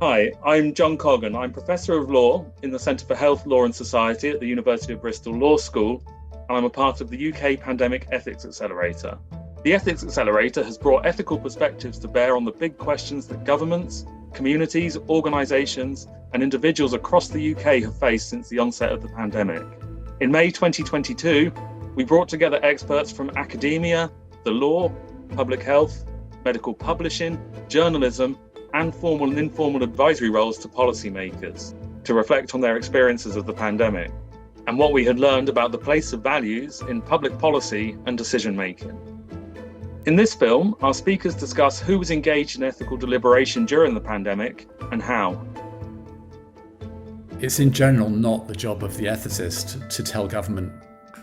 Hi, I'm John Coggan. I'm Professor of Law in the Centre for Health, Law and Society at the University of Bristol Law School, and I'm a part of the UK Pandemic Ethics Accelerator. The Ethics Accelerator has brought ethical perspectives to bear on the big questions that governments, communities, organisations and individuals across the UK have faced since the onset of the pandemic. In May 2022, we brought together experts from academia, the law, public health, medical publishing, journalism, and formal and informal advisory roles to policymakers to reflect on their experiences of the pandemic and what we had learned about the place of values in public policy and decision making. In this film, our speakers discuss who was engaged in ethical deliberation during the pandemic and how. It's in general not the job of the ethicist to tell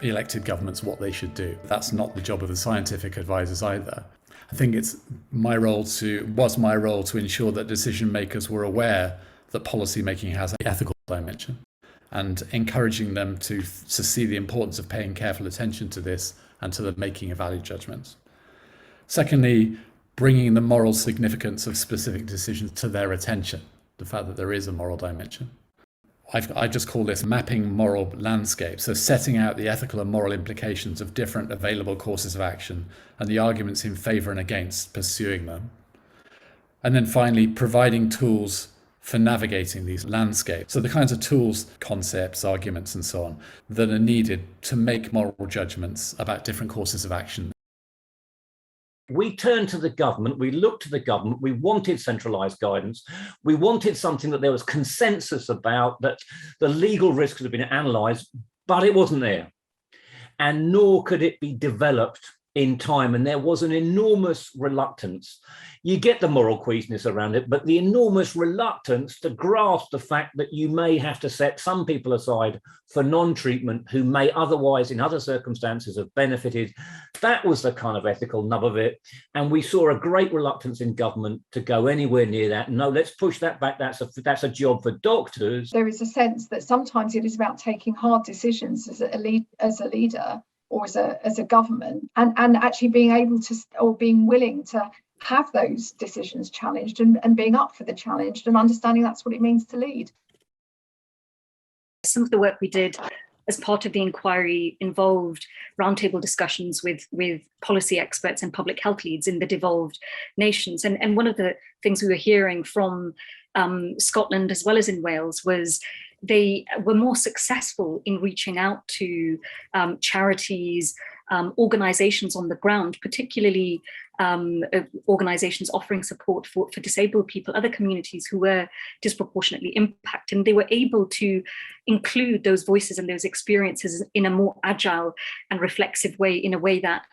elected governments what they should do. That's not the job of the scientific advisors either. I think was my role to ensure that decision makers were aware that policy making has an ethical dimension and encouraging them to see the importance of paying careful attention to this and to the making of value judgments. Secondly, bringing the moral significance of specific decisions to their attention, the fact that there is a moral dimension. I just call this mapping moral landscape, so setting out the ethical and moral implications of different available courses of action and the arguments in favour and against pursuing them. And then finally, providing tools for navigating these landscapes. So the kinds of tools, concepts, arguments and so on that are needed to make moral judgments about different courses of action. We turned to the government, we looked to the government, we wanted centralised guidance, we wanted something that there was consensus about, that the legal risks had been analysed, but it wasn't there. And nor could it be developed in time. And there was an enormous reluctance. You get the moral queasiness around it, but the enormous reluctance to grasp the fact that you may have to set some people aside for non-treatment who may otherwise in other circumstances have benefited. That was the kind of ethical nub of it. And we saw a great reluctance in government to go anywhere near that. No, let's push that back. That's a job for doctors. There is a sense that sometimes it is about taking hard decisions as a leader or as a government, and actually being able to, or being willing to have those decisions challenged and being up for the challenge and understanding that's what it means to lead. Some of the work we did as part of the inquiry involved roundtable discussions with policy experts and public health leads in the devolved nations. And one of the things we were hearing from Scotland as well as in Wales was they were more successful in reaching out to charities, organisations on the ground, particularly organisations offering support for disabled people, other communities who were disproportionately impacted. And they were able to include those voices and those experiences in a more agile and reflexive way, in a way that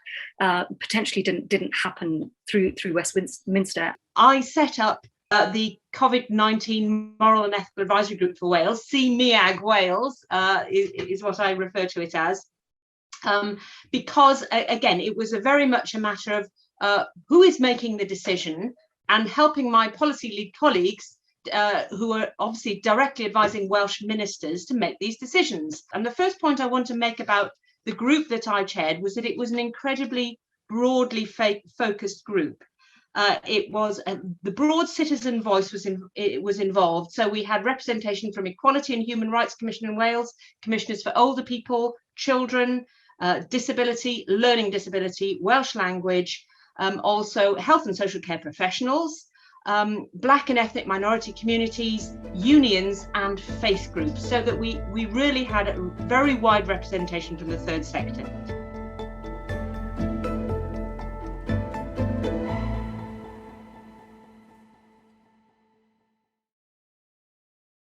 potentially didn't happen through Westminster. I set up the COVID-19 Moral and Ethical Advisory Group for Wales, CMEAG Wales is what I refer to it as, because again, it was very much a matter of who is making the decision and helping my policy lead colleagues who are obviously directly advising Welsh ministers to make these decisions. And the first point I want to make about the group that I chaired was that it was an incredibly broadly focused group. It was the broad citizen voice was involved. So we had representation from Equality and Human Rights Commission in Wales, commissioners for older people, children, disability, learning disability, Welsh language, also health and social care professionals, Black and ethnic minority communities, unions and faith groups, so that we really had a very wide representation from the third sector.